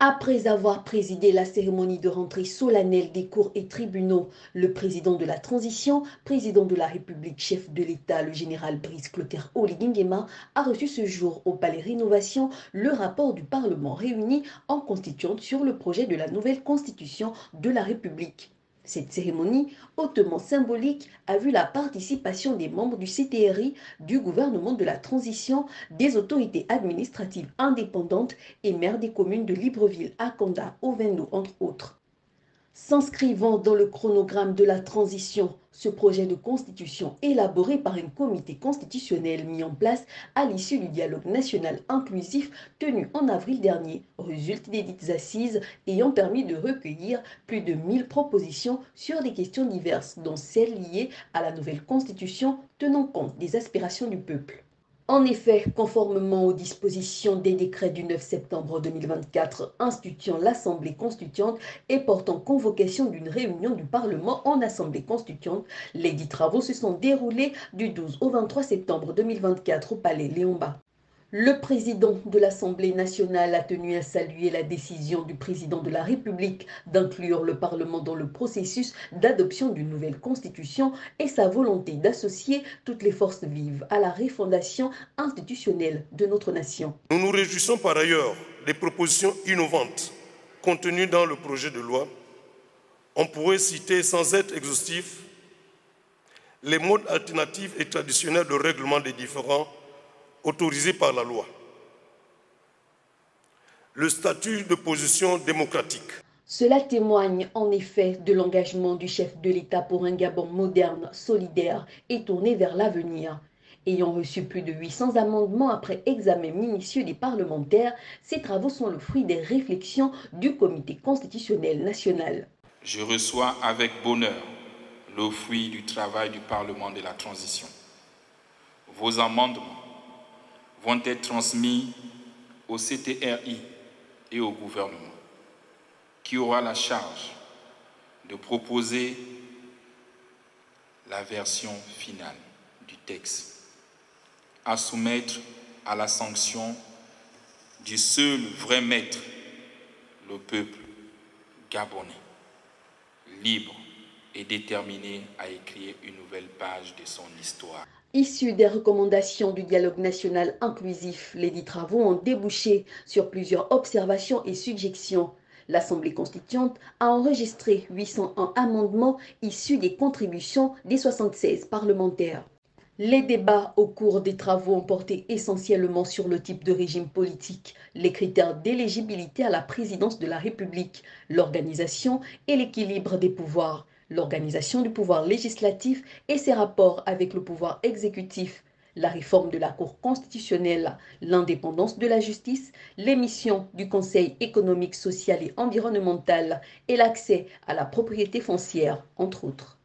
Après avoir présidé la cérémonie de rentrée solennelle des cours et tribunaux, le président de la transition, président de la République, chef de l'État, le général Brice Clotaire Oligui Nguema, a reçu ce jour au Palais Rénovation le rapport du Parlement réuni en constituante sur le projet de la nouvelle constitution de la République. Cette cérémonie, hautement symbolique, a vu la participation des membres du CTRI, du gouvernement de la transition, des autorités administratives indépendantes et maires des communes de Libreville, Akanda, Ovendo, entre autres. S'inscrivant dans le chronogramme de la transition, ce projet de constitution élaboré par un comité constitutionnel mis en place à l'issue du dialogue national inclusif tenu en avril dernier résulte des dites assises ayant permis de recueillir plus de 1000 propositions sur des questions diverses, dont celles liées à la nouvelle constitution tenant compte des aspirations du peuple. En effet, conformément aux dispositions des décrets du 9 septembre 2024 instituant l'Assemblée constituante et portant convocation d'une réunion du Parlement en Assemblée constituante, les dits travaux se sont déroulés du 12 au 23 septembre 2024 au Palais Léon-Bas. Le président de l'Assemblée nationale a tenu à saluer la décision du président de la République d'inclure le Parlement dans le processus d'adoption d'une nouvelle constitution et sa volonté d'associer toutes les forces vives à la refondation institutionnelle de notre nation. Nous nous réjouissons par ailleurs des propositions innovantes contenues dans le projet de loi. On pourrait citer sans être exhaustif les modes alternatifs et traditionnels de règlement des différends autorisé par la loi. Le statut de position démocratique. Cela témoigne en effet de l'engagement du chef de l'État pour un Gabon moderne, solidaire et tourné vers l'avenir. Ayant reçu plus de 800 amendements après examen minutieux des parlementaires, ces travaux sont le fruit des réflexions du Comité constitutionnel national. Je reçois avec bonheur le fruit du travail du Parlement de la transition. Vos amendements vont être transmis au CTRI et au gouvernement, qui aura la charge de proposer la version finale du texte, à soumettre à la sanction du seul vrai maître, le peuple gabonais, libre et déterminé à écrire une nouvelle page de son histoire. Issus des recommandations du dialogue national inclusif, les dits travaux ont débouché sur plusieurs observations et suggestions. L'Assemblée constituante a enregistré 801 amendements issus des contributions des 76 parlementaires. Les débats au cours des travaux ont porté essentiellement sur le type de régime politique, les critères d'éligibilité à la présidence de la République, l'organisation et l'équilibre des pouvoirs, l'organisation du pouvoir législatif et ses rapports avec le pouvoir exécutif, la réforme de la Cour constitutionnelle, l'indépendance de la justice, les missions du Conseil économique, social et environnemental et l'accès à la propriété foncière, entre autres.